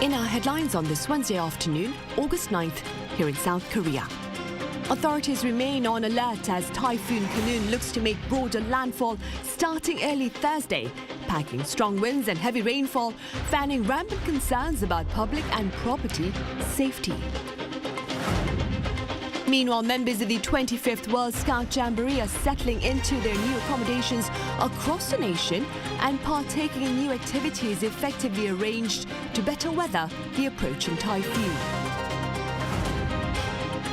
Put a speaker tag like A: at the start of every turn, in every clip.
A: In our headlines on this Wednesday afternoon, August 9th, here in South Korea. Authorities remain on alert as Typhoon Khanun looks to make broader landfall starting early Thursday, packing strong winds and heavy rainfall, fanning rampant concerns about public and property safety. Meanwhile, members of the 25th World Scout Jamboree are settling into their new accommodations across the nation and partaking in new activities effectively arranged to better weather the approaching typhoon.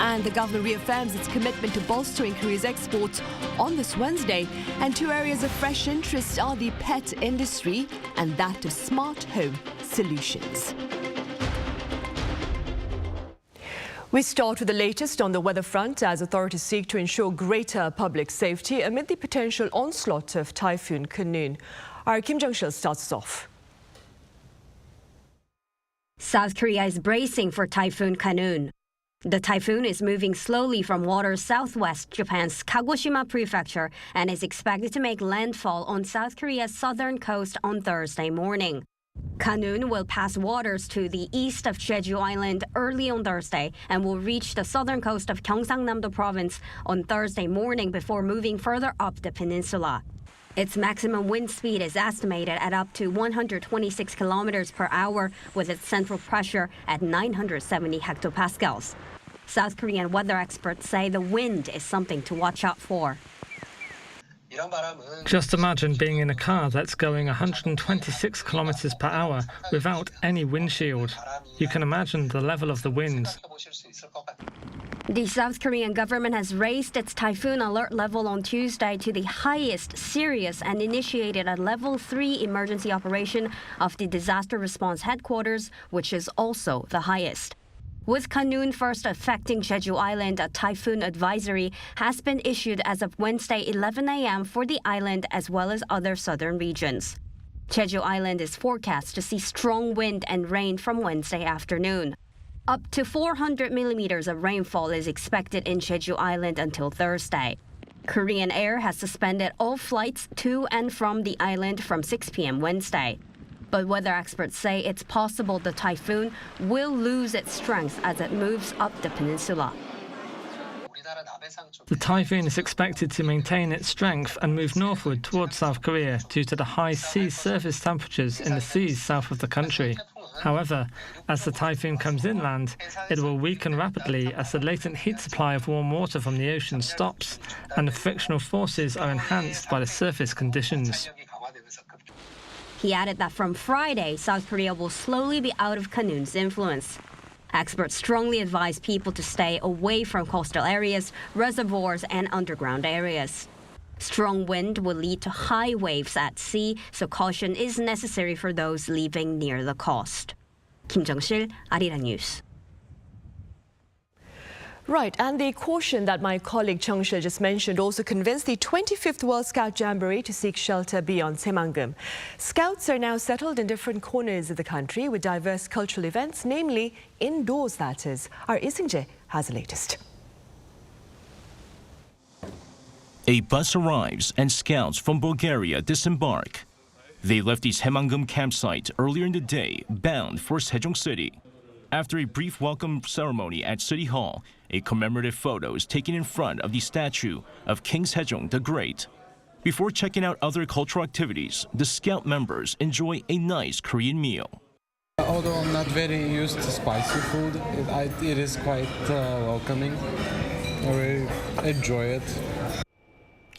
A: And the government reaffirms its commitment to bolstering Korea's exports on this Wednesday. And two areas of fresh interest are the pet industry and that of smart home solutions. We start with the latest on the weather front as authorities seek to ensure greater public safety amid the potential onslaught of Typhoon Khanun. Our Kim Jung-sil starts us off.
B: South Korea is bracing for Typhoon Khanun. The typhoon is moving slowly from waters southwest Japan's Kagoshima prefecture and is expected to make landfall on South Korea's southern coast on Thursday morning. Khanun will pass waters to the east of Jeju Island early on Thursday and will reach the southern coast of Gyeongsangnam-do province on Thursday morning before moving further up the peninsula. Its maximum wind speed is estimated at up to 126 kilometers per hour, with its central pressure at 970 hectopascals. South Korean weather experts say the wind is something to watch out for.
C: Just imagine being in a car that's going 126 kilometers per hour without any windshield. You can imagine the level of the wind.
B: The South Korean government has raised its typhoon alert level on Tuesday to the highest serious and initiated a level 3 emergency operation of the disaster response headquarters, which is also the highest. With Khanun first affecting Jeju Island, a typhoon advisory has been issued as of Wednesday 11 a.m. for the island as well as other southern regions. Jeju Island is forecast to see strong wind and rain from Wednesday afternoon. Up to 400 millimeters of rainfall is expected in Jeju Island until Thursday. Korean Air has suspended all flights to and from the island from 6 p.m. Wednesday. But weather experts say it's possible the typhoon will lose its strength as it moves up the peninsula.
C: The typhoon is expected to maintain its strength and move northward towards South Korea due to the high sea surface temperatures in the seas south of the country. However, as the typhoon comes inland, it will weaken rapidly as the latent heat supply of warm water from the ocean stops and the frictional forces are enhanced by the surface conditions.
B: He added that from Friday, South Korea will slowly be out of Khanun's influence. Experts strongly advise people to stay away from coastal areas, reservoirs, and underground areas. Strong wind will lead to high waves at sea, so caution is necessary for those living near the coast. Kim Jung-sil, Arirang News.
A: Right, and the caution that my colleague Chung-shil just mentioned also convinced the 25th World Scout Jamboree to seek shelter beyond Saemangeum. Scouts are now settled in different corners of the country with diverse cultural events, namely indoors, that is. Our Isingje has the latest.
D: A bus arrives and scouts from Bulgaria disembark. They left the Saemangeum campsite earlier in the day, bound for Sejong City. After a brief welcome ceremony at City Hall, a commemorative photo is taken in front of the statue of King Sejong the Great. Before checking out other cultural activities, the scout members enjoy a nice Korean meal.
E: Although I'm not very used to spicy food, it is quite welcoming. I really enjoy it.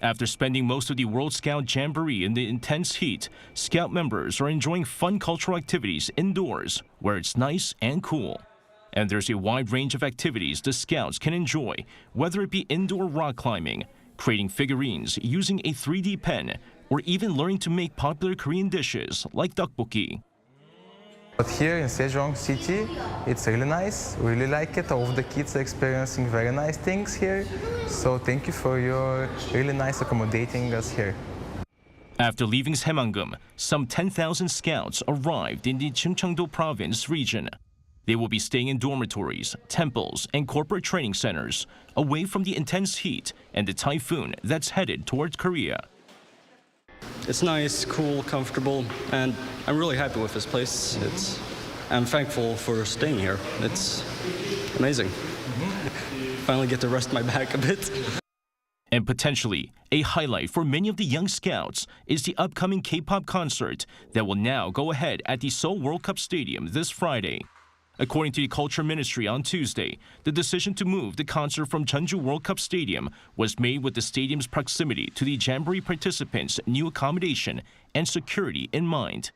D: After spending most of the World Scout Jamboree in the intense heat, Scout members are enjoying fun cultural activities indoors, where it's nice and cool. And there's a wide range of activities the Scouts can enjoy, whether it be indoor rock climbing, creating figurines using a 3D pen, or even learning to make popular Korean dishes like tteokbokki.
F: But here in Sejong City, it's really nice. We really like it. All of the kids are experiencing very nice things here. So thank you for your really nice accommodating us here.
D: After leaving Saemangeum, some 10,000 scouts arrived in the Chungcheongdo province region. They will be staying in dormitories, temples, and corporate training centers, away from the intense heat and the typhoon that's headed towards Korea.
G: It's nice, cool, comfortable, and I'm really happy with this place. It's I'm thankful for staying here. It's amazing. Finally get to rest my back a bit.
D: And potentially a highlight for many of the young scouts is the upcoming K-pop concert that will now go ahead at the Seoul World Cup Stadium this Friday. According to the Culture Ministry on Tuesday, the decision to move the concert from Jeonju World Cup Stadium was made with the stadium's proximity to the Jamboree participants' new accommodation and security in mind.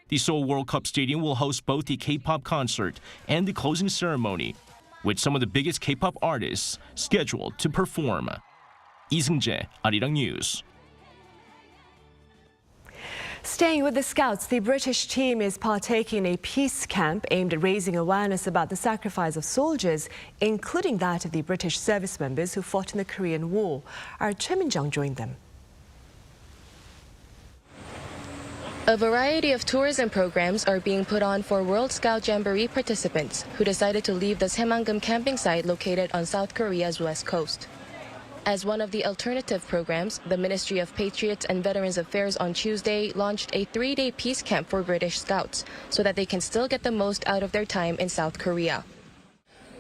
D: The Seoul World Cup Stadium will host both the K-pop concert and the closing ceremony, with some of the biggest K-pop artists scheduled to perform. Lee Seung-jae, Arirang News.
A: Staying with the Scouts, the British team is partaking in a peace camp aimed at raising awareness about the sacrifice of soldiers, including that of the British service members who fought in the Korean War. Our Saemangeum joined them.
H: A variety of tourism programs are being put on for World Scout Jamboree participants who decided to leave the Saemangeum camping site located on South Korea's west coast. As one of the alternative programs, the Ministry of Patriots and Veterans Affairs on Tuesday launched a 3-day peace camp for British Scouts so that they can still get the most out of their time in South Korea.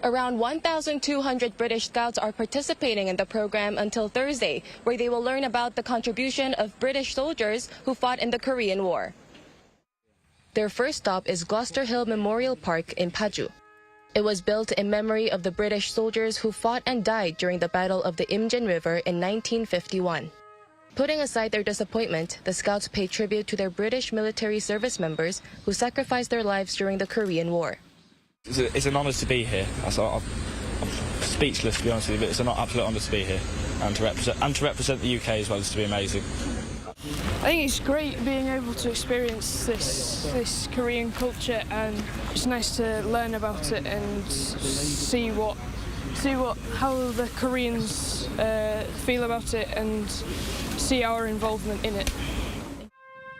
H: Around 1,200 British Scouts are participating in the program until Thursday, where they will learn about the contribution of British soldiers who fought in the Korean War. Their first stop is Gloucester Hill Memorial Park in Paju. It was built in memory of the British soldiers who fought and died during the Battle of the Imjin River in 1951. Putting aside their disappointment, the Scouts pay tribute to their British military service members who sacrificed their lives during the Korean War.
I: It's an honour to be here. I'm speechless, to be honest with you, but it's an absolute honour to be here and to represent the UK as well. It's to be amazing.
J: I think it's great being able to experience this Korean culture, and it's nice to learn about it and see how the Koreans feel about it and see our involvement in it.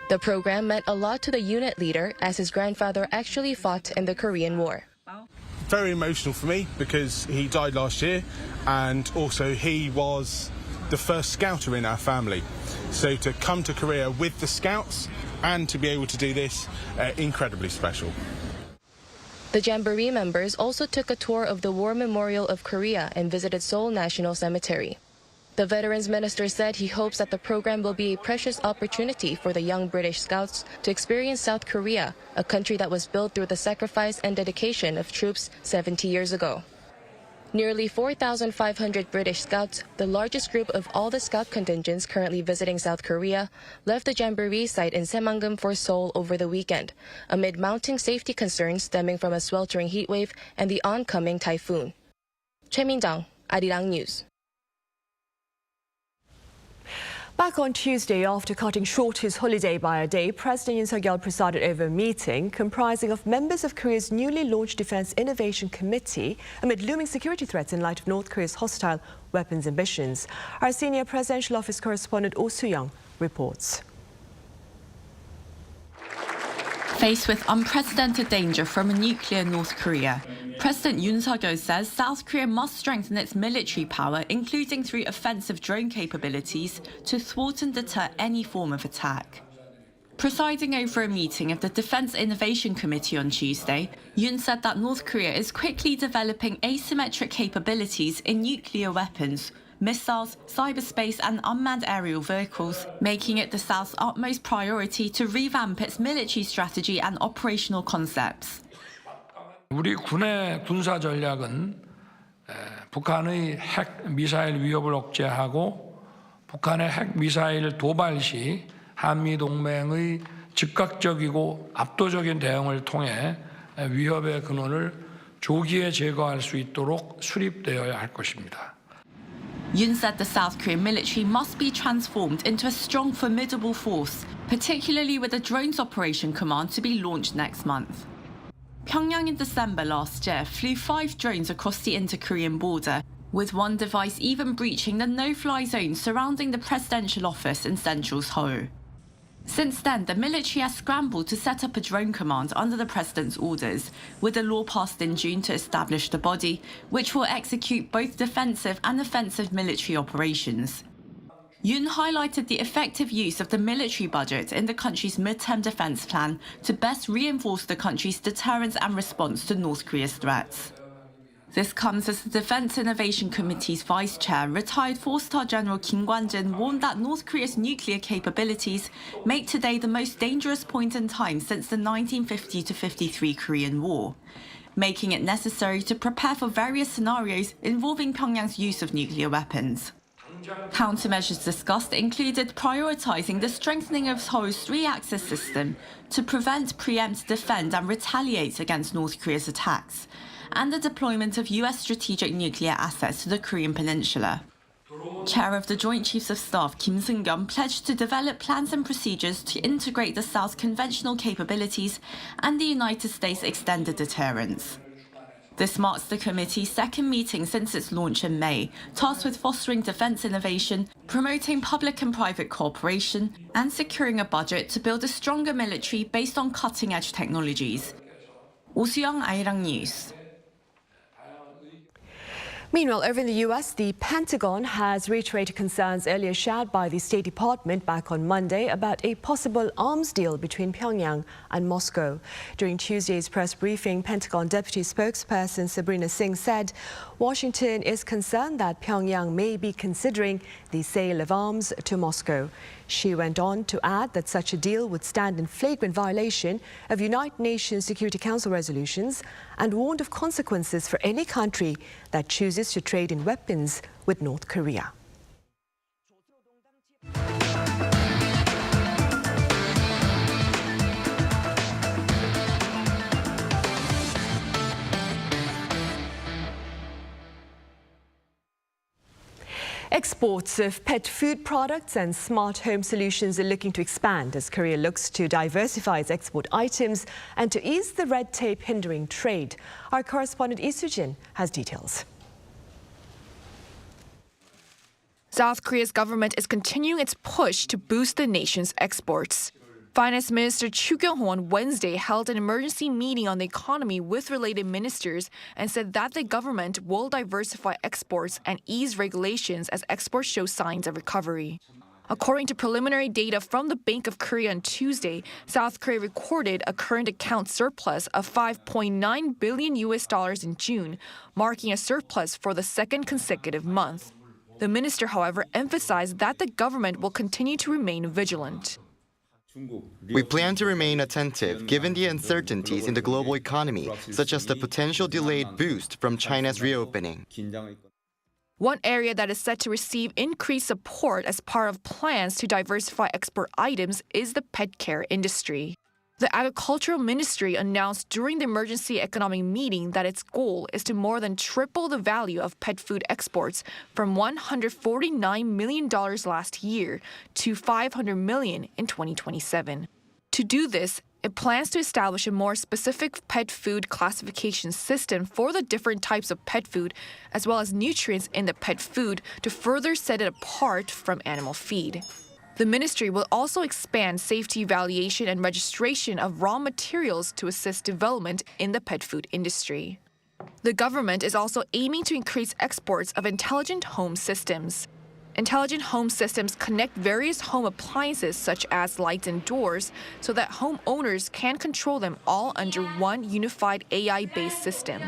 H: The program meant a lot to the unit leader, as his grandfather actually fought in the Korean War.
K: Very emotional for me because he died last year, and also he was the first Scouter in our family. So to come to Korea with the Scouts and to be able to do this, incredibly special.
H: The Jamboree members also took a tour of the War Memorial of Korea and visited Seoul National Cemetery. The Veterans Minister said he hopes that the program will be a precious opportunity for the young British Scouts to experience South Korea, a country that was built through the sacrifice and dedication of troops 70 years ago. Nearly 4,500 British Scouts, the largest group of all the Scout contingents currently visiting South Korea, left the Jamboree site in Saemangeum for Seoul over the weekend, amid mounting safety concerns stemming from a sweltering heatwave and the oncoming typhoon. Saemangeum, Arirang News.
A: Back on Tuesday, after cutting short his holiday by a day, President Yoon Suk-yeol presided over a meeting comprising of members of Korea's newly launched Defense Innovation Committee amid looming security threats in light of North Korea's hostile weapons ambitions. Our senior presidential office correspondent Oh Soo-young reports.
L: Faced with unprecedented danger from a nuclear North Korea, President Yoon Suk-yeol says South Korea must strengthen its military power, including through offensive drone capabilities, to thwart and deter any form of attack. Presiding over a meeting of the Defense Innovation Committee on Tuesday, Yoon said that North Korea is quickly developing asymmetric capabilities in nuclear weapons, missiles, cyberspace and unmanned aerial vehicles, making it the South's utmost priority to revamp its military strategy and operational concepts.
M: 우리 군의 군사 전략은 북한의 핵 미사일 위협을 억제하고 북한의 핵 미사일 도발 시 한미 동맹의 즉각적이고 압도적인 대응을 통해 위협의 근원을 조기에 제거할 수 있도록 수립되어야 할 것입니다.
L: Yoon said the South Korean military must be transformed into a strong, formidable force, particularly with the Drones Operation Command to be launched next month. Pyongyang in December last year flew 5 drones across the inter-Korean border, with one device even breaching the no-fly zone surrounding the presidential office in central Seoul. Since then, the military has scrambled to set up a drone command under the president's orders, with a law passed in June to establish the body, which will execute both defensive and offensive military operations. Yoon highlighted the effective use of the military budget in the country's mid-term defense plan to best reinforce the country's deterrence and response to North Korea's threats. This comes as the Defense Innovation Committee's vice chair, retired four-star General Kim Kwan-jin, warned that North Korea's nuclear capabilities make today the most dangerous point in time since the 1950-53 Korean War, making it necessary to prepare for various scenarios involving Pyongyang's use of nuclear weapons. Countermeasures discussed included prioritizing the strengthening of Seoul's three-axis system to prevent, preempt, defend and retaliate against North Korea's attacks, and the deployment of US strategic nuclear assets to the Korean peninsula. Chair of the Joint Chiefs of Staff Kim Seung-geum pledged to develop plans and procedures to integrate the South's conventional capabilities and the United States' extended deterrence. This marks the committee's second meeting since its launch in May, tasked with fostering defense innovation, promoting public and private cooperation, and securing a budget to build a stronger military based on cutting-edge technologies. 오수영, Arirang News.
A: Meanwhile, over in the US, the Pentagon has reiterated concerns earlier shared by the State Department back on Monday about a possible arms deal between Pyongyang and Moscow. During Tuesday's press briefing, Pentagon Deputy Spokesperson Sabrina Singh said Washington is concerned that Pyongyang may be considering the sale of arms to Moscow. She went on to add that such a deal would stand in flagrant violation of United Nations Security Council resolutions and warned of consequences for any country that chooses to trade in weapons with North Korea. Exports of pet food products and smart home solutions are looking to expand as Korea looks to diversify its export items and to ease the red tape hindering trade. Our correspondent Lee Soo-jin has details.
N: South Korea's government is continuing its push to boost the nation's exports. Finance Minister Chu Kyung-ho on Wednesday held an emergency meeting on the economy with related ministers and said that the government will diversify exports and ease regulations as exports show signs of recovery. According to preliminary data from the Bank of Korea on Tuesday, South Korea recorded a current account surplus of $5.9 billion in June, marking a surplus for the second consecutive month. The minister, however, emphasized that the government will continue to remain vigilant.
O: We plan to remain attentive given the uncertainties in the global economy, such as the potential delayed boost from China's reopening.
N: One area that is set to receive increased support as part of plans to diversify export items is the pet care industry. The Agricultural Ministry announced during the emergency economic meeting that its goal is to more than triple the value of pet food exports from $149 million last year to $500 million in 2027. To do this, it plans to establish a more specific pet food classification system for the different types of pet food, as well as nutrients in the pet food to further set it apart from animal feed. The ministry will also expand safety evaluation and registration of raw materials to assist development in the pet food industry. The government is also aiming to increase exports of intelligent home systems. Intelligent home systems connect various home appliances such as lights and doors so that homeowners can control them all under one unified AI-based system.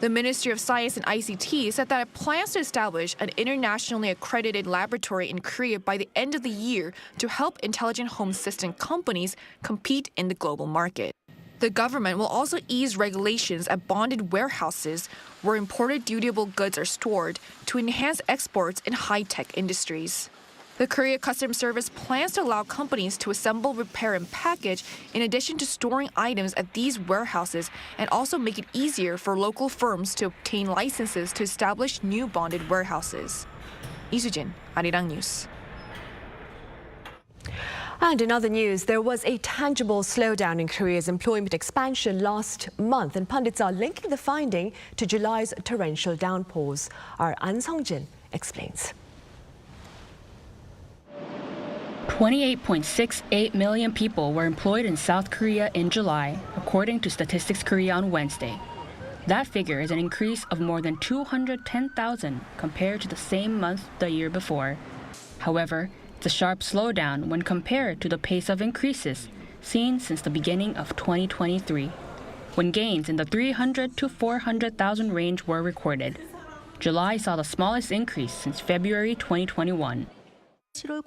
N: The Ministry of Science and ICT said that it plans to establish an internationally accredited laboratory in Korea by the end of the year to help intelligent home system companies compete in the global market. The government will also ease regulations at bonded warehouses where imported dutiable goods are stored to enhance exports in high-tech industries. The Korea Customs Service plans to allow companies to assemble, repair, and package in addition to storing items at these warehouses and also make it easier for local firms to obtain licenses to establish new bonded warehouses. Lee Soo-jin, Arirang News.
A: And in other news, there was a tangible slowdown in Korea's employment expansion last month, and pundits are linking the finding to July's torrential downpours. Our An Sung-jin explains.
P: 28.68 million people were employed in South Korea in July, according to Statistics Korea on Wednesday. That figure is an increase of more than 210,000 compared to the same month the year before. However, it's a sharp slowdown when compared to the pace of increases seen since the beginning of 2023, when gains in the 300 to 400,000 range were recorded. July saw the smallest increase since February 2021.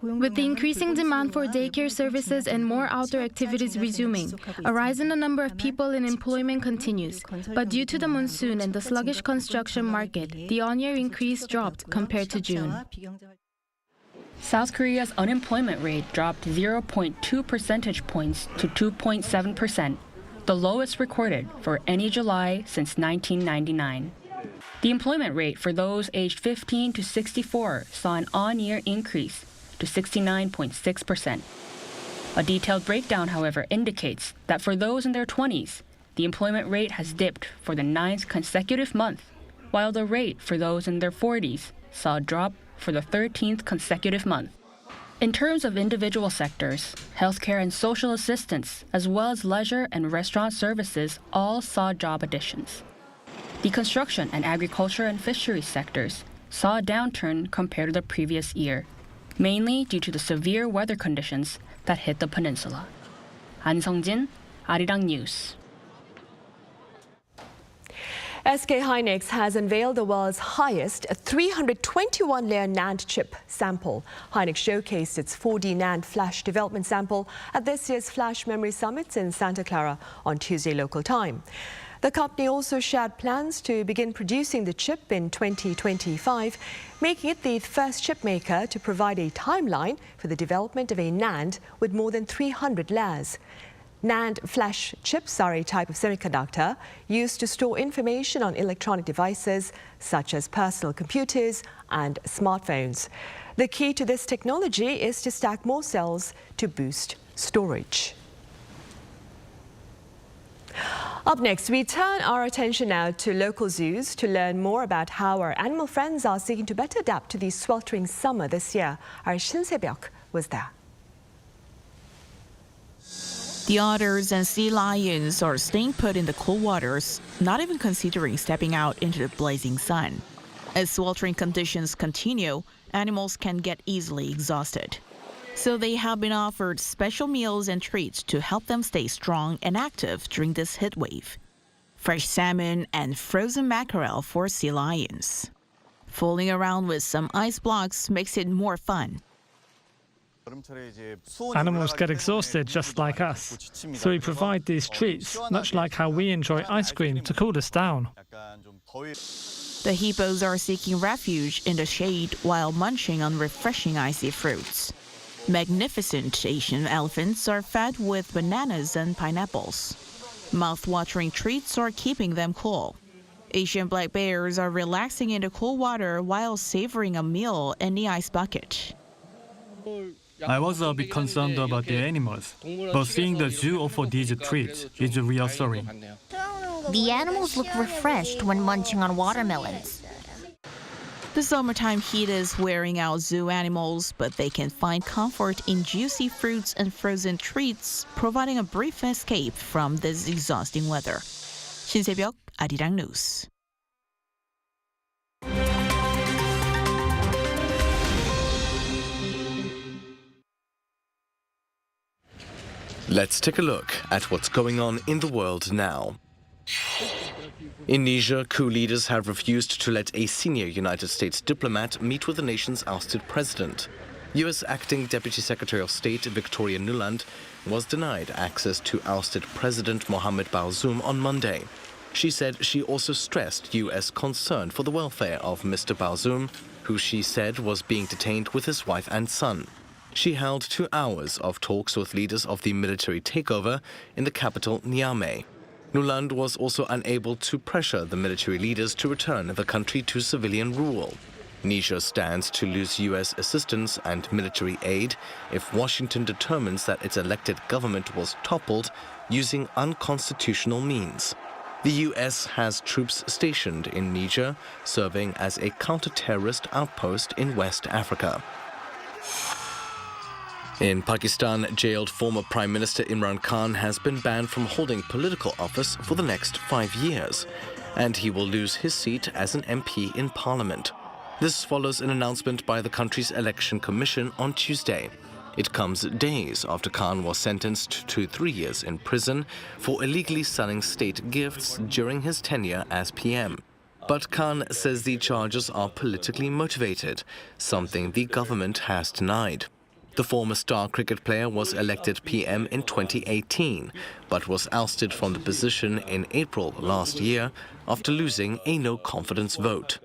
Q: With the increasing demand for daycare services and more outdoor activities resuming, a rise in the number of people in employment continues. But due to the monsoon and the sluggish construction market, the on-year increase dropped compared to June.
P: South Korea's unemployment rate dropped 0.2 percentage points to 2.7%, the lowest recorded for any July since 1999. The employment rate for those aged 15 to 64 saw an on-year increase to 69.6%. A detailed breakdown, however, indicates that for those in their 20s, the employment rate has dipped for the 9th consecutive month, while the rate for those in their 40s saw a drop for the 13th consecutive month. In terms of individual sectors, healthcare and social assistance, as well as leisure and restaurant services, all saw job additions. The construction and agriculture and fisheries sectors saw a downturn compared to the previous year, mainly due to the severe weather conditions that hit the peninsula. An Sung-jin, Arirang News.
A: SK hynix has unveiled the world's highest 321-layer NAND chip sample. Hynix showcased its 4D NAND flash development sample at this year's Flash Memory Summit in Santa Clara on Tuesday local time. The company also shared plans to begin producing the chip in 2025, making it the first chip maker to provide a timeline for the development of a NAND with more than 300 layers. NAND flash chips are a type of semiconductor used to store information on electronic devices such as personal computers and smartphones. The key to this technology is to stack more cells to boost storage. Up next, we turn our attention now to local zoos to learn more about how our animal friends are seeking to better adapt to the sweltering summer this year. Our 신세벽 was there.
R: The otters and sea lions are staying put in the cool waters, not even considering stepping out into the blazing sun. As sweltering conditions continue, animals can get easily exhausted. So they have been offered special meals and treats to help them stay strong and active during this heat wave. Fresh salmon and frozen mackerel for sea lions. Fooling around with some ice blocks makes it more fun.
C: Animals get exhausted just like us, so we provide these treats, much like how we enjoy ice cream to cool us down.
R: The hippos are seeking refuge in the shade while munching on refreshing icy fruits. Magnificent Asian elephants are fed with bananas and pineapples. Mouth-watering treats are keeping them cool. Asian black bears are relaxing in the cool water while savoring a meal in the ice bucket.
S: I was a bit concerned about the animals, but seeing the zoo offer these treats is reassuring.
T: The animals look refreshed when munching on watermelons.
R: The summertime heat is wearing out zoo animals, but they can find comfort in juicy fruits and frozen treats, providing a brief escape from this exhausting weather. 신세벽, Arirang News.
U: Let's take a look at what's going on in the world now. In Niger, coup leaders have refused to let a senior United States diplomat meet with the nation's ousted president. U.S. Acting Deputy Secretary of State Victoria Nuland was denied access to ousted President Mohamed Bazoum on Monday. She said she also stressed U.S. concern for the welfare of Mr. Bazoum, who she said was being detained with his wife and son. She held 2 hours of talks with leaders of the military takeover in the capital Niamey. Nuland was also unable to pressure the military leaders to return the country to civilian rule. Niger stands to lose U.S. assistance and military aid if Washington determines that its elected government was toppled using unconstitutional means. The U.S. has troops stationed in Niger, serving as a counter-terrorist outpost in West Africa. In Pakistan, jailed former Prime Minister Imran Khan has been banned from holding political office for the next 5 years, and he will lose his seat as an MP in Parliament. This follows an announcement by the country's election commission on Tuesday. It comes days after Khan was sentenced to 3 years in prison for illegally selling state gifts during his tenure as PM. But Khan says the charges are politically motivated, something the government has denied. The former star cricket player was elected PM in 2018, but was ousted from the position in April last year after losing a no-confidence vote.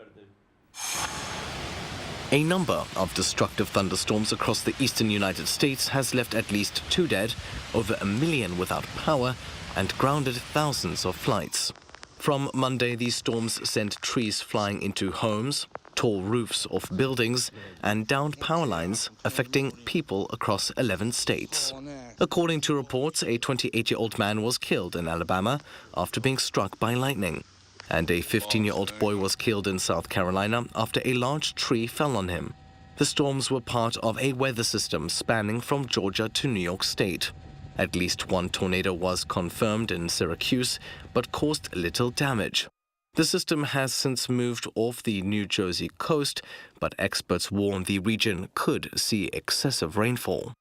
U: A number of destructive thunderstorms across the eastern United States has left at least 2 dead, over 1 million without power, and grounded thousands of flights. From Monday, these storms sent trees flying into homes, tall roofs of buildings, and downed power lines, affecting people across 11 states. According to reports, a 28-year-old man was killed in Alabama after being struck by lightning, and a 15-year-old boy was killed in South Carolina after a large tree fell on him. The storms were part of a weather system spanning from Georgia to New York State. At least one tornado was confirmed in Syracuse, but caused little damage. The system has since moved off the New Jersey coast, but experts warn the region could see excessive rainfall.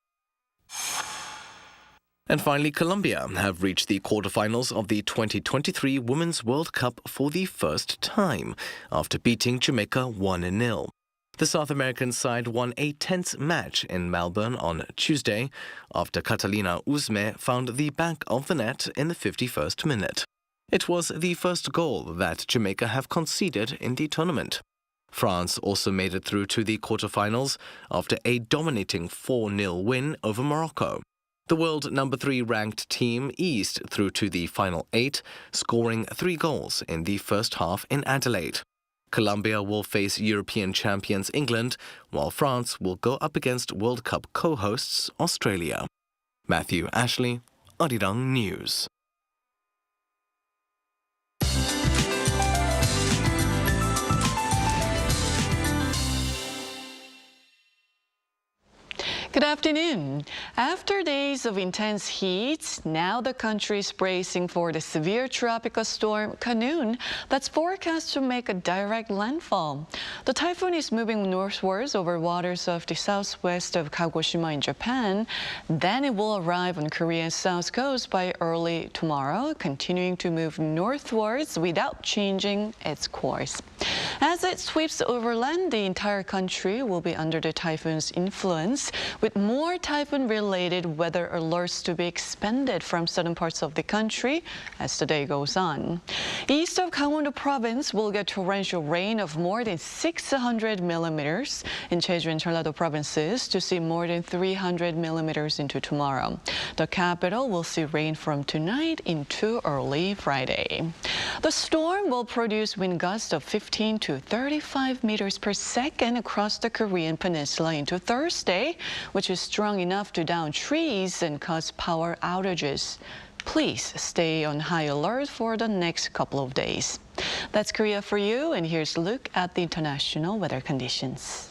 U: And finally, Colombia have reached the quarterfinals of the 2023 Women's World Cup for the first time, after beating Jamaica 1-0. The South American side won a tense match in Melbourne on Tuesday, after Catalina Usme found the back of the net in the 51st minute. It was the first goal that Jamaica have conceded in the tournament. France also made it through to the quarterfinals after a dominating 4-0 win over Morocco. The world number 3 ranked team eased through to the final 8, scoring 3 goals in the first half in Adelaide. Colombia will face European champions England, while France will go up against World Cup co-hosts Australia. Matthew Ashley, Arirang News.
B: Good afternoon. After days of intense heat, now the country is bracing for the severe tropical storm Khanun that's forecast to make a direct landfall. The typhoon is moving northwards over waters of the southwest of Kagoshima in Japan. Then it will arrive on Korea's south coast by early tomorrow, continuing to move northwards without changing its course. As it sweeps overland, the entire country will be under the typhoon's influence, with more typhoon-related weather alerts to be expanded from certain parts of the country as the day goes on. East of Gangwon province will get torrential rain of more than 600 millimeters. In Jeju and Jeollado provinces to see more than 300 millimeters into tomorrow. The capital will see rain from tonight into early Friday. The storm will produce wind gusts of 15 to 35 meters per second across the Korean peninsula into Thursday, which is strong enough to down trees and cause power outages. Please stay on high alert for the next couple of days. That's Korea for you, and here's a look at the international weather conditions.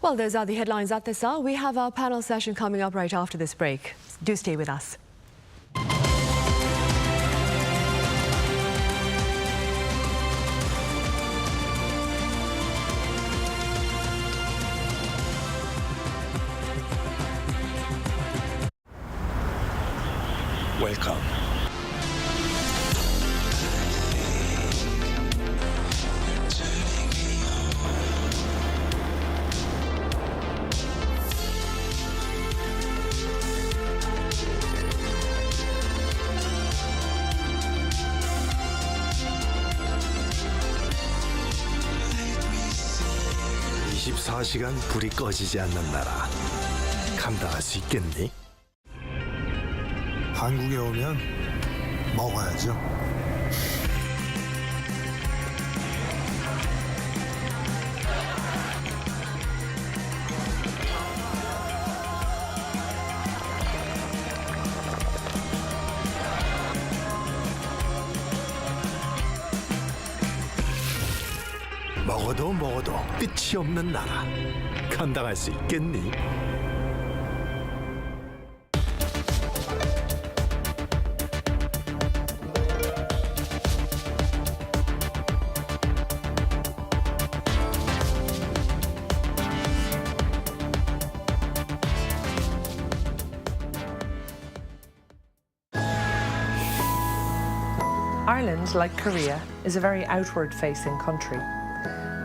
A: Well, those are the headlines at this hour. We have our panel session coming up right after this break. Do stay with us.
V: Welcome.
E: 24시간 불이 꺼지지 않는 나라. 감당할 수 있겠니? 한국에 오면 먹어야죠. 먹어도 끝이 없는 나라. 감당할 수 있겠니?
V: Ireland, like Korea, is a very outward-facing country.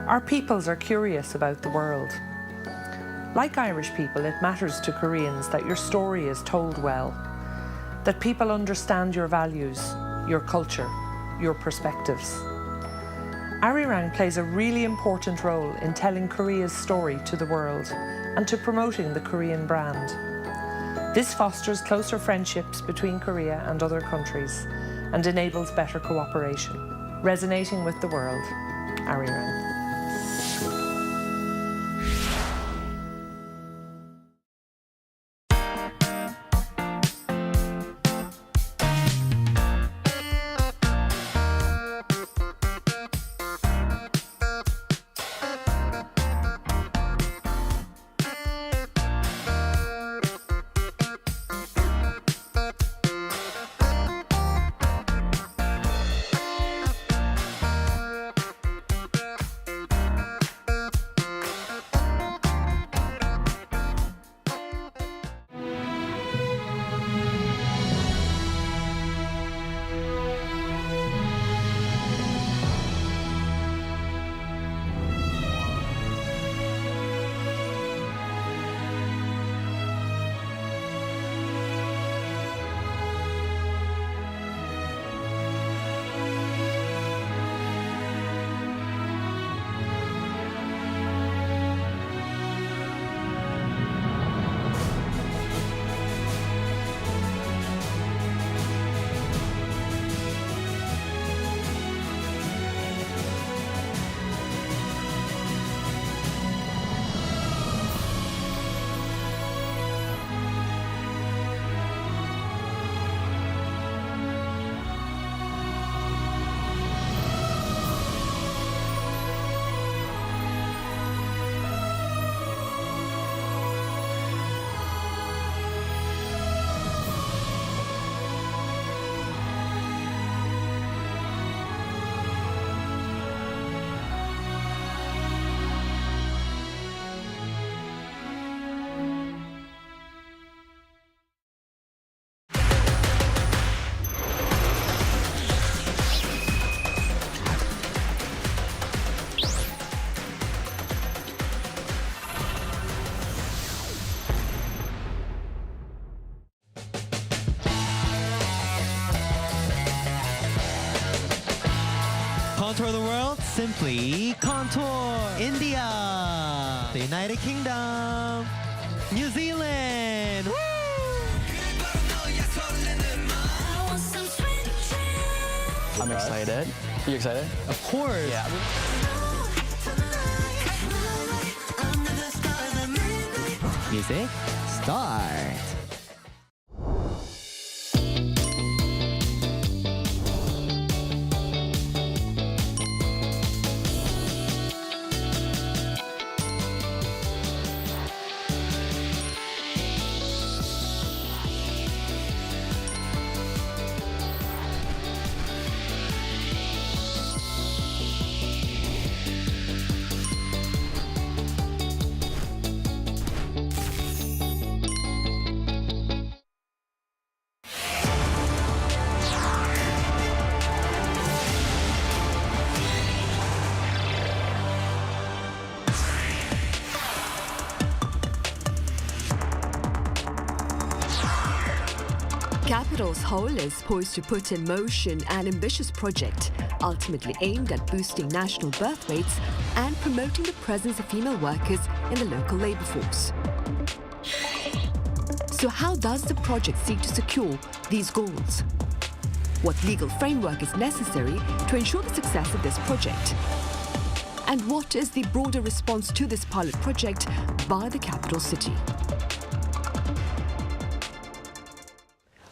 V: Our peoples are curious about the world. Like Irish people, it matters to Koreans that your story is told well, that people understand your values, your culture, your perspectives. Arirang plays a really important role in telling Korea's story to the world and to promoting the Korean brand. This fosters closer friendships between Korea and other countries and enables better cooperation. Resonating with the world, Arirang.
W: Contour the world, simply contour. India, the United Kingdom, New Zealand. Woo!
X: I'm excited. Are you excited?
W: Of course.
X: Yeah.
W: Music, start.
A: Capital Seoul is poised to put in motion an ambitious project ultimately aimed at boosting national birth rates and promoting the presence of female workers in the local labour force. So how does the project seek to secure these goals? What legal framework is necessary to ensure the success of this project? And what is the broader response to this pilot project by the capital city?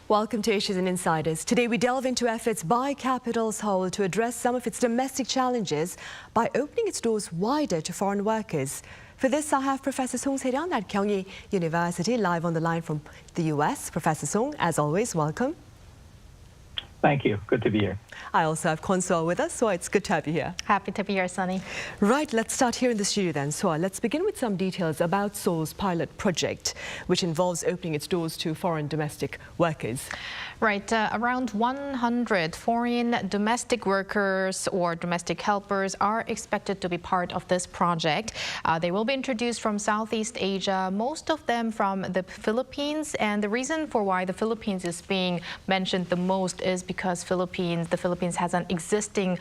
A: Welcome to Issues and Insiders. Today we delve into efforts by capital Seoul to address some of its domestic challenges by opening its doors wider to foreign workers. For this, I have Professor Song Se-ryun at Kyunghee University live on the line from the US. Professor Song, as always, welcome.
D: Thank you. Good to be here.
A: I also have Kwon So with us, so it's good to have you here.
F: Happy to be here, Sunny.
A: Right, let's start here in the studio then. So let's begin with some details about Seoul's pilot project, which involves opening its doors to foreign domestic workers.
F: Right, around 100 foreign domestic workers or domestic helpers are expected to be part of this project. They will be introduced from Southeast Asia, most of them from the Philippines. And the reason for why the Philippines is being mentioned the most is because the Philippines has an existing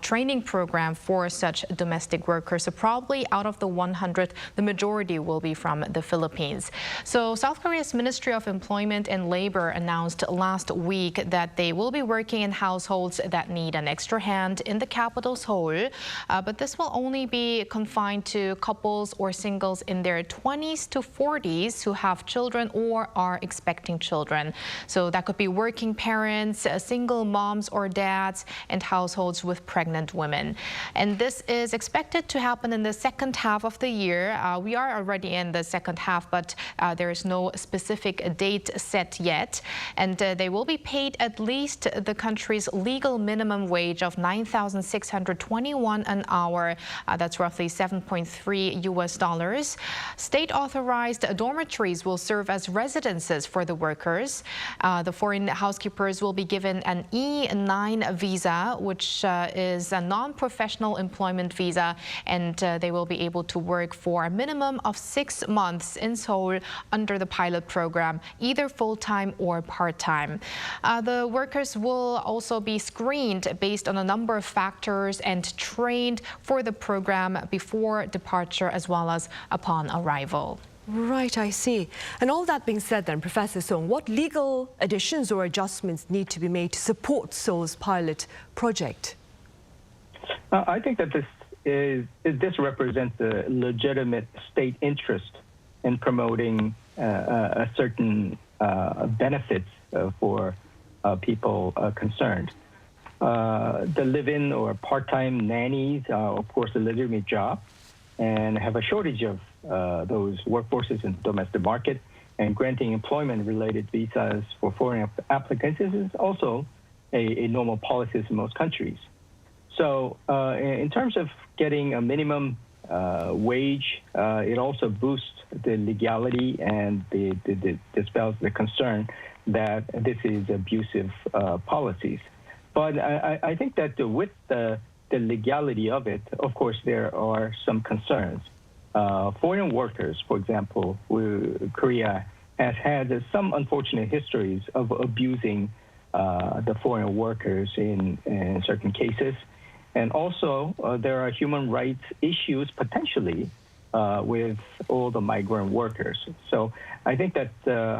F: training program for such domestic workers. So probably out of the 100, the majority will be from the Philippines. So South Korea's Ministry of Employment and Labor announced last week that they will be working in households that need an extra hand in the capital, Seoul. But this will only be confined to couples or singles in their 20s to 40s who have children or are expecting children. So that could be working parents, single moms or dads, and households with pregnant women. And this is expected to happen in the second half of the year. We are already in the second half, but there is no specific date set yet. And they will be paid at least the country's legal minimum wage of $9,621 an hour. That's roughly $7.3 US. State-authorized dormitories will serve as residences for the workers. The foreign housekeepers will be given an E9 visa, which is a non-professional employment visa, and they will be able to work for a minimum of 6 months in Seoul under the pilot program, either full-time or part-time. The workers will also be screened based on a number of factors and trained for the program before departure as well as upon arrival.
A: Right, I see. And all that being said then, Professor Song, what legal additions or adjustments need to be made to support Seoul's pilot project?
D: I think that this represents a legitimate state interest in promoting a certain benefits for people concerned. The live-in or part-time nannies are, of course, a legitimate job and have a shortage of those workforces in the domestic market, and granting employment-related visas for foreign applicants is also a normal policy in most countries. So in terms of getting a minimum wage, it also boosts the legality and dispels the concern that this is abusive policies. But I think that with the legality of it, of course, there are some concerns. Foreign workers, for example, Korea has had some unfortunate histories of abusing the foreign workers in certain cases. And also, there are human rights issues potentially with all the migrant workers. So I think that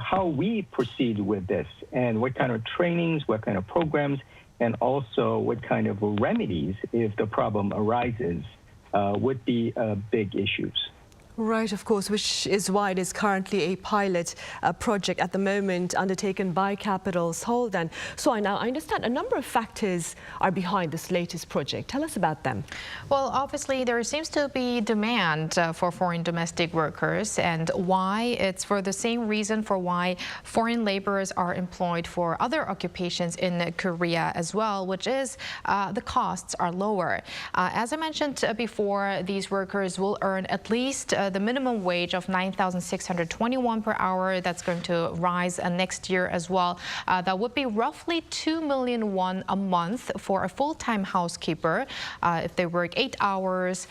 D: how we proceed with this and what kind of trainings, what kind of programs, and also what kind of remedies if the problem arises would be big issues.
A: Right, of course, which is why it is currently a pilot project at the moment undertaken by capital Seoul then. So now I understand a number of factors are behind this latest project. Tell us about them.
F: Well, obviously there seems to be demand for foreign domestic workers, and why? It's for the same reason for why foreign laborers are employed for other occupations in Korea as well, which is the costs are lower. As I mentioned before, these workers will earn at least the minimum wage of $9,621 per hour. That's going to rise next year as well. That would be roughly 2 million won a month for a full-time housekeeper if they work 8 hours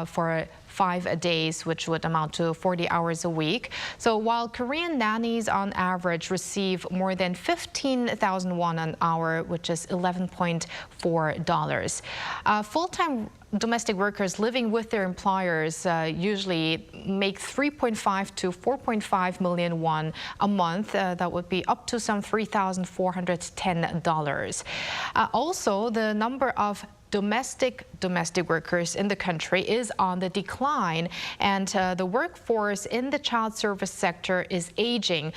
F: for 5 days, which would amount to 40 hours a week. So while Korean nannies on average receive more than 15,000 won an hour, which is $11.4. Full-time domestic workers living with their employers usually make 3.5 to 4.5 million won a month. That would be up to some $3,410. Also, the number of domestic workers in the country is on the decline, and the workforce in the child service sector is aging.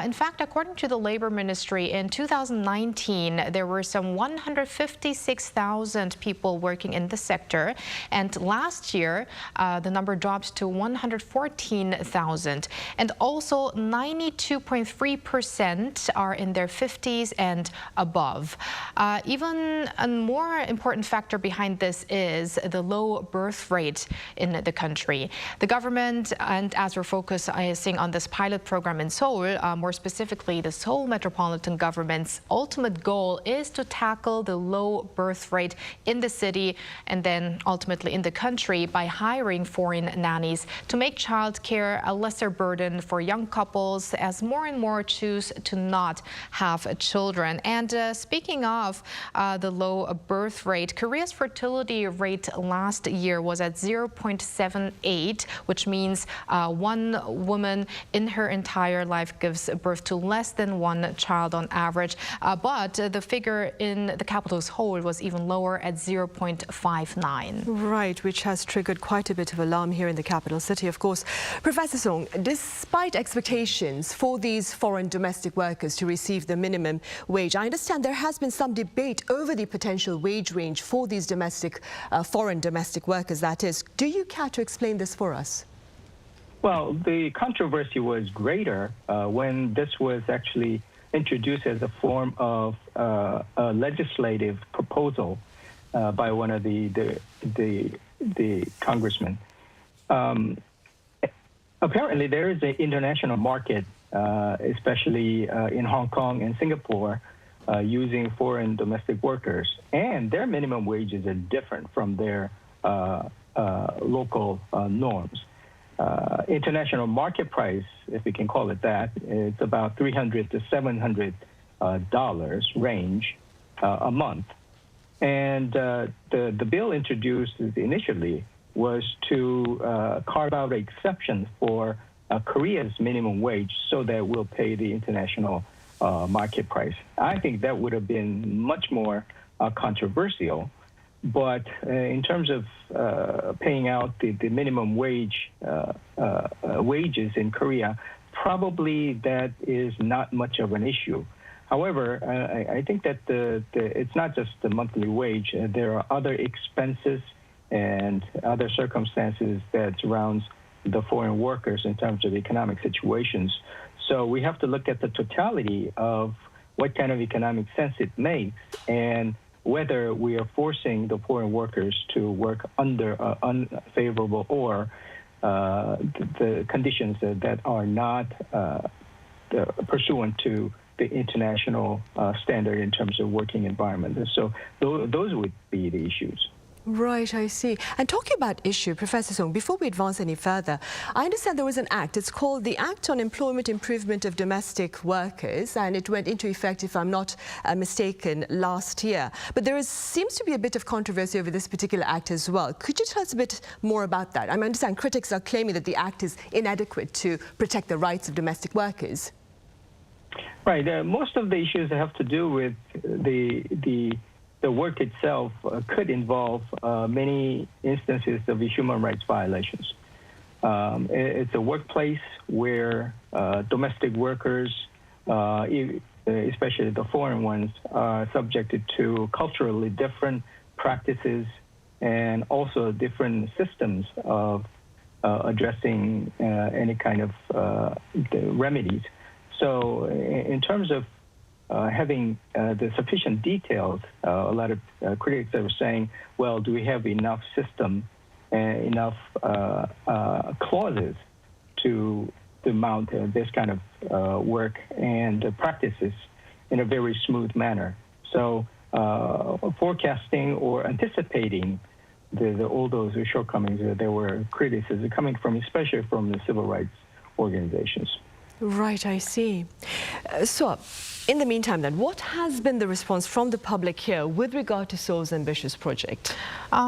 F: In fact, according to the Labor Ministry, in 2019, there were some 156,000 people working in the sector, and last year, the number dropped to 114,000. And also, 92.3% are in their 50s and above. Even a more important factor behind this is the low birth rate in the country. The government, and as we're focusing on this pilot program in Seoul, more specifically the Seoul Metropolitan Government's ultimate goal is to tackle the low birth rate in the city and then ultimately in the country by hiring foreign nannies to make childcare a lesser burden for young couples as more and more choose to not have children. And speaking of the low birth rate, Korea's fertility rate last year was at 0.78, which means one woman in her entire life gives birth to less than one child on average. But the figure in the capital Seoul was even lower at 0.59.
G: Right, which has triggered quite a bit of alarm here in the capital city, of course. Professor Song, despite expectations for these foreign domestic workers to receive the minimum wage, I understand there has been some debate over the potential wage range for these foreign domestic workers, that is. Do you care to explain this for us?
D: Well, the controversy was greater when this was actually introduced as a form of a legislative proposal by one of the congressmen. Apparently, there is an international market, especially in Hong Kong and Singapore, using foreign domestic workers, and their minimum wages are different from their local norms. International market price, if we can call it that, it's about $300 to $700 range a month. And the bill introduced initially was to carve out exceptions for Korea's minimum wage so that we'll pay the international market price. I think that would have been much more controversial. But in terms of paying out the minimum wage wages in Korea, probably that is not much of an issue. However, I think that it's not just the monthly wage. There are other expenses and other circumstances that surrounds the foreign workers in terms of economic situations. So we have to look at the totality of what kind of economic sense it makes and whether we are forcing the foreign workers to work under unfavorable or the conditions that are not pursuant to the international standard in terms of working environment. So those would be the issues.
G: Right, I see. And talking about issue, Professor Song, before we advance any further, I understand there was an act. It's called the Act on Employment Improvement of Domestic Workers, and it went into effect, if I'm not mistaken, last year. But there seems to be a bit of controversy over this particular act as well. Could you tell us a bit more about that? I understand critics are claiming that the act is inadequate to protect the rights of domestic workers.
D: Right. Most of the issues have to do with the work itself could involve many instances of human rights violations. It's a workplace where domestic workers, especially the foreign ones, are subjected to culturally different practices and also different systems of addressing any kind of remedies. So in terms of having the sufficient details, a lot of critics are saying, well, do we have enough system and enough clauses to mount this kind of work and practices in a very smooth manner? So forecasting or anticipating all those shortcomings, there were criticism coming from, especially from the civil rights organizations.
G: Right, I see. So, In the meantime, then, what has been the response from the public here with regard to Seoul's ambitious project?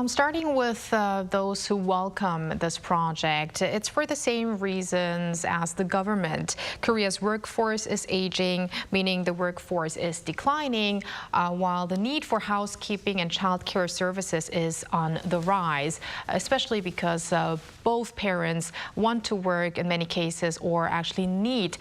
F: Starting with those who welcome this project, it's for the same reasons as the government. Korea's workforce is aging, meaning the workforce is declining, while the need for housekeeping and childcare services is on the rise, especially because both parents want to work in many cases or actually need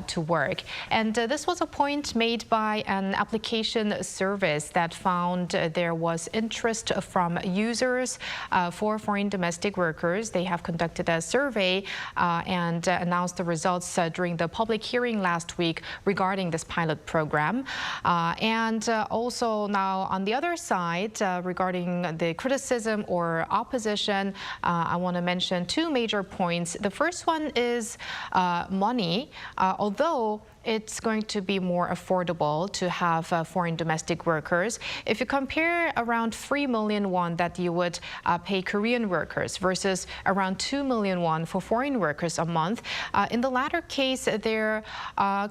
F: to work. And this was a point made by an application service that found there was interest from users for foreign domestic workers. They have conducted a survey and announced the results during the public hearing last week regarding this pilot program. And also now on the other side, regarding the criticism or opposition, I want to mention two major points. The first one is money, although it's going to be more affordable to have foreign domestic workers. If you compare around 3 million won that you would pay Korean workers versus around 2 million won for foreign workers a month, in the latter case, there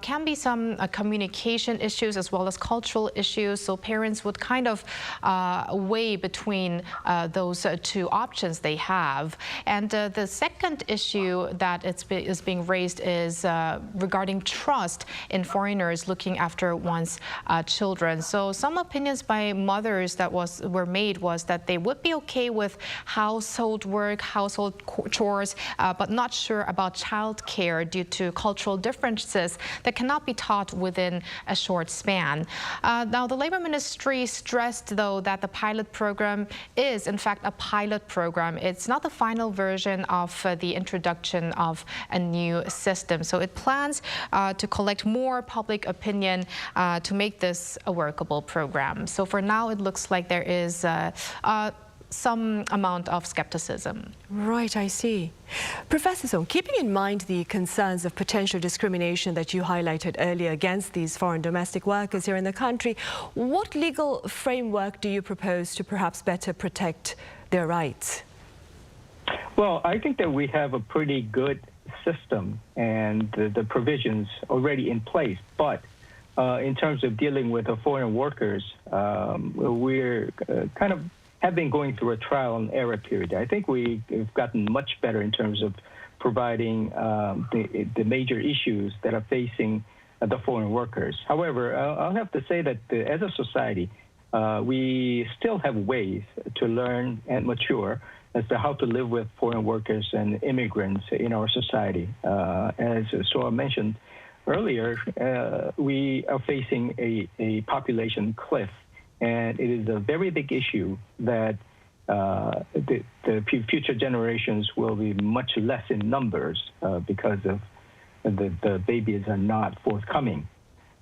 F: can be some communication issues as well as cultural issues. So parents would kind of weigh between those two options they have. And the second issue that is being raised is regarding trust in foreigners looking after one's children. So some opinions by mothers that were made was that they would be okay with household work, household chores, but not sure about childcare due to cultural differences that cannot be taught within a short span. Now, the Labor Ministry stressed, though, that the pilot program is, in fact, a pilot program. It's not the final version of the introduction of a new system. So it plans to collect more public opinion to make this a workable program. So for now, it looks like there is some amount of skepticism.
G: Right, I see. Professor Song, keeping in mind the concerns of potential discrimination that you highlighted earlier against these foreign domestic workers here in the country, what legal framework do you propose to perhaps better protect their rights?
D: Well, I think that we have a pretty good system and the provisions already in place. But in terms of dealing with the foreign workers, we're kind of have been going through a trial and error period. I think we've gotten much better in terms of providing the major issues that are facing the foreign workers. However, I'll have to say that as a society, we still have ways to learn and mature as to how to live with foreign workers and immigrants in our society. As Sora mentioned earlier, we are facing a population cliff, and it is a very big issue that the future generations will be much less in numbers because of the babies are not forthcoming.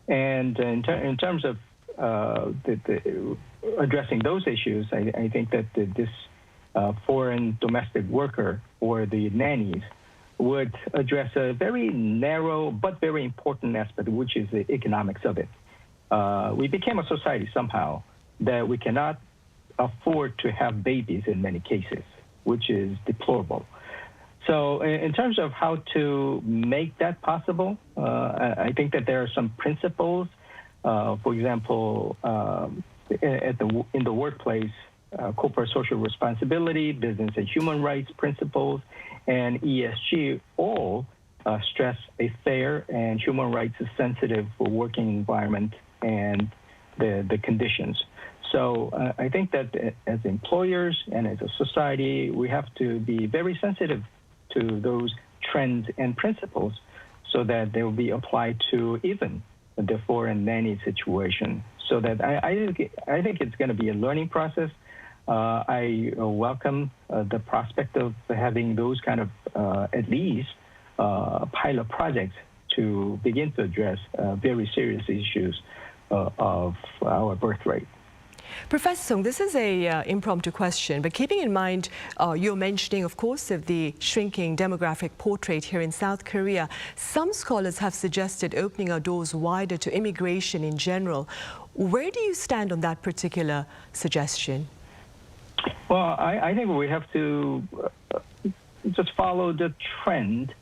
D: And in terms of addressing those issues, I think that this foreign domestic worker or the nannies would address a very narrow but very important aspect, which is the economics of it. We became a society somehow that we cannot afford to have babies in many cases, which is deplorable. So in terms of how to make that possible, I think that there are some principles. For example, in the workplace, corporate social responsibility, business and human rights principles, and ESG all stress a fair and human rights sensitive working environment and the conditions. So I think that as employers and as a society, we have to be very sensitive to those trends and principles so that they will be applied to even the foreign nanny situation. So that I think it's going to be a learning process. I welcome the prospect of having those kind of at least pilot projects to begin to address very serious issues of our birth rate.
G: Professor Song, this is an impromptu question, but keeping in mind you're mentioning, of course, of the shrinking demographic portrait here in South Korea, some scholars have suggested opening our doors wider to immigration in general. Where do you stand on that particular suggestion?
D: Well, I think we have to just follow the trend,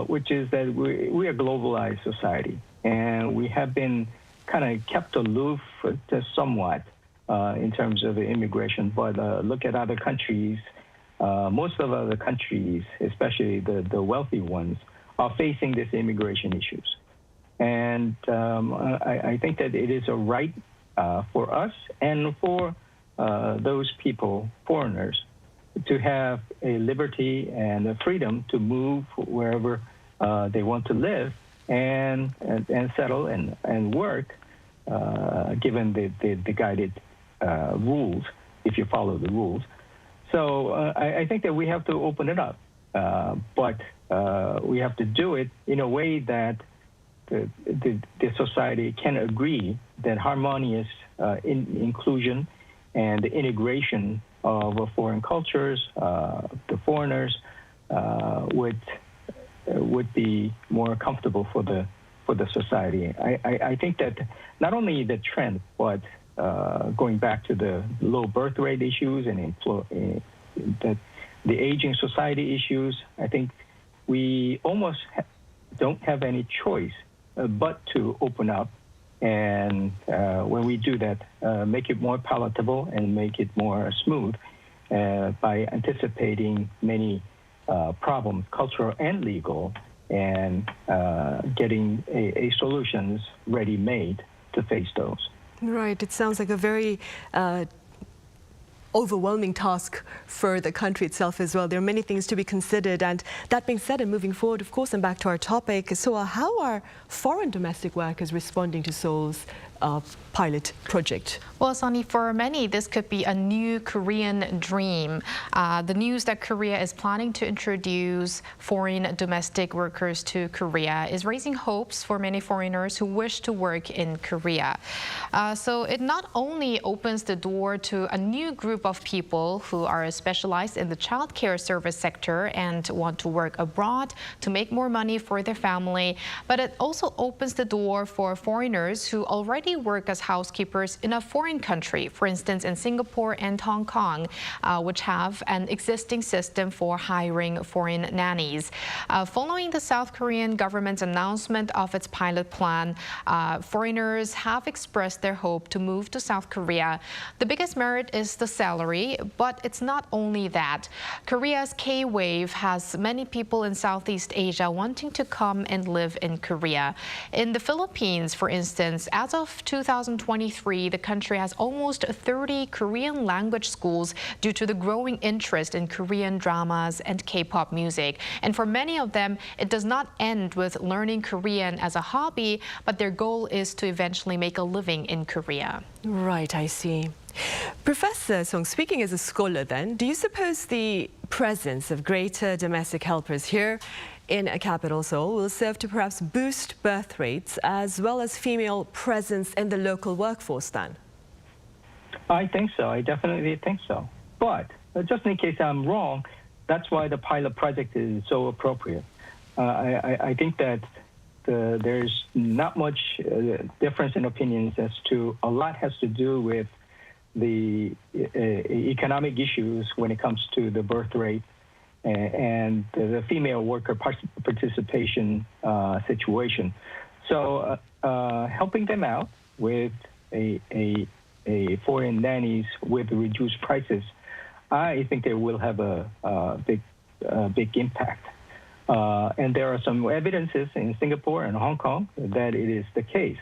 D: which is that we are a globalized society. and we have been kind of kept aloof somewhat in terms of immigration. But look at other countries. Most of other countries, especially the wealthy ones, are facing these immigration issues. And I think that it is a right for us and for those people, foreigners, to have a liberty and a freedom to move wherever they want to live and settle and work, given the guided rules, if you follow the rules. So I think that we have to open it up, but we have to do it in a way that the society can agree that harmonious inclusion and the integration of foreign cultures, the foreigners, would be more comfortable for the society. I think that not only the trend, but going back to the low birth rate issues and the aging society issues, I think we almost don't have any choice but to open up, and when we do that, make it more palatable and make it more smooth by anticipating many problems, cultural and legal, and getting a solutions ready-made to face those.
G: Right. It sounds like a very overwhelming task for the country itself as well. There are many things to be considered. And that being said, and moving forward, of course, and back to our topic, so how are foreign domestic workers responding to Seoul's pilot project?
F: Well, Sunny, for many, this could be a new Korean dream. The news that Korea is planning to introduce foreign domestic workers to Korea is raising hopes for many foreigners who wish to work in Korea. So it not only opens the door to a new group of people who are specialized in the childcare service sector and want to work abroad to make more money for their family, but it also opens the door for foreigners who already work as housekeepers in a foreign country, for instance in Singapore and Hong Kong, which have an existing system for hiring foreign nannies. Following the South Korean government's announcement of its pilot plan, foreigners have expressed their hope to move to South Korea. The biggest merit is the salary, but it's not only that. Korea's K-wave has many people in Southeast Asia wanting to come and live in Korea. In the Philippines, for instance, as of 2023, the country has almost 30 Korean language schools due to the growing interest in Korean dramas and K-pop music. And for many of them, it does not end with learning Korean as a hobby, but their goal is to eventually make a living in Korea.
G: Right, I see. Professor Song, speaking as a scholar then, do you suppose the presence of greater domestic helpers here in a capital Seoul will serve to perhaps boost birth rates as well as female presence in the local workforce then?
D: I think so. I definitely think so. But just in case I'm wrong, that's why the pilot project is so appropriate. I think that there's not much difference in opinions as to a lot has to do with the economic issues when it comes to the birth rate and the female worker participation situation. So helping them out with a foreign nannies with reduced prices, I think they will have a big impact. And there are some evidences in Singapore and Hong Kong that it is the case.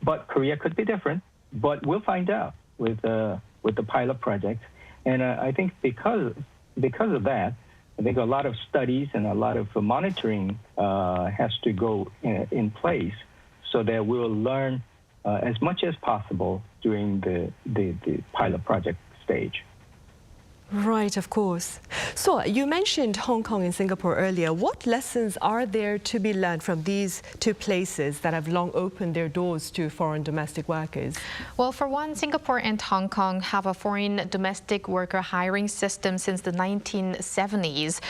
D: But Korea could be different, but we'll find out with the pilot project. And I think because of that, I think a lot of studies and a lot of monitoring has to go in place so that we'll learn as much as possible during the pilot project stage.
G: Right, of course. So you mentioned Hong Kong and Singapore earlier. What lessons are there to be learned from these two places that have long opened their doors to foreign domestic workers?
F: Well, for one, Singapore and Hong Kong have a foreign domestic worker hiring system since the 1970s.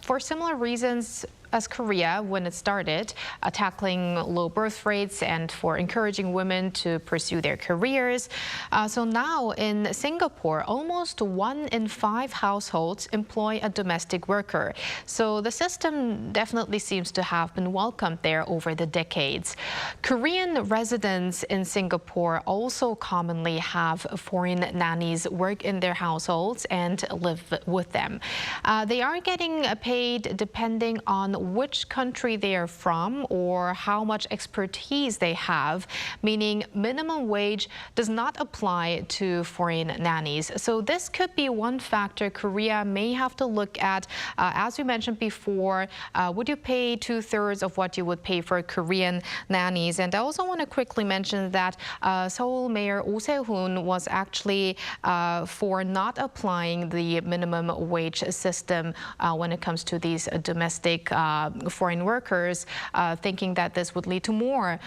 F: For similar reasons, as Korea when it started, tackling low birth rates and for encouraging women to pursue their careers. So now in Singapore, almost 1 in 5 households employ a domestic worker. So the system definitely seems to have been welcomed there over the decades. Korean residents in Singapore also commonly have foreign nannies work in their households and live with them. They are getting paid depending on which country they are from or how much expertise they have, meaning minimum wage does not apply to foreign nannies. So this could be one factor Korea may have to look at. As we mentioned before, would you pay 2/3 of what you would pay for Korean nannies? And I also want to quickly mention that Seoul Mayor Ousted was actually for not applying the minimum wage system when it comes to these domestic foreign workers, thinking that this would lead to more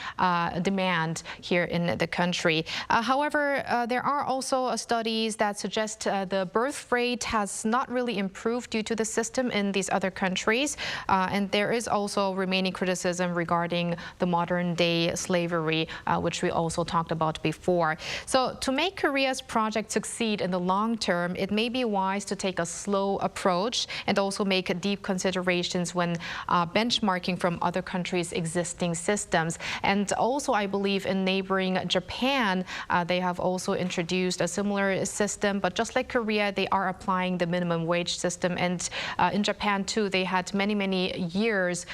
F: demand here in the country. However, there are also studies that suggest the birth rate has not really improved due to the system in these other countries. And there is also remaining criticism regarding the modern day slavery, which we also talked about before. So to make Korea's project succeed in the long term, it may be wise to take a slow approach and also make deep considerations when benchmarking from other countries' existing systems. And also, I believe in neighboring Japan, they have also introduced a similar system, but just like Korea, they are applying the minimum wage system. And in Japan too, they had many years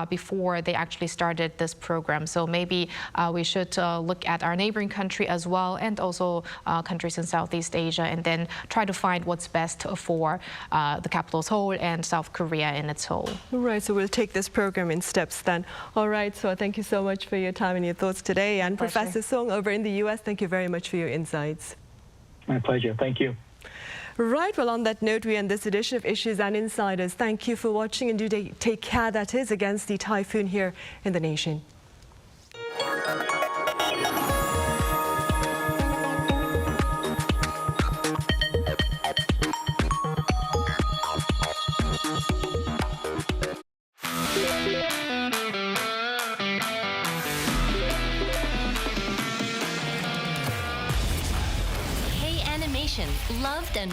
F: before they actually started this program. So maybe we should look at our neighboring country as well, and also countries in Southeast Asia, and then try to find what's best for the capital Seoul and South Korea in its whole.
G: Right, so we'll take this program in steps then. All right, so thank you so much for your time and your thoughts today. And
F: Pleasure.
G: Professor Song over in the US, thank you very much for your insights.
D: My pleasure. Thank you.
G: Right, well, on that note, we end this edition of Issues and Insiders. Thank you for watching, and do take care, that is, against the typhoon here in the nation.
H: K Animation, loved and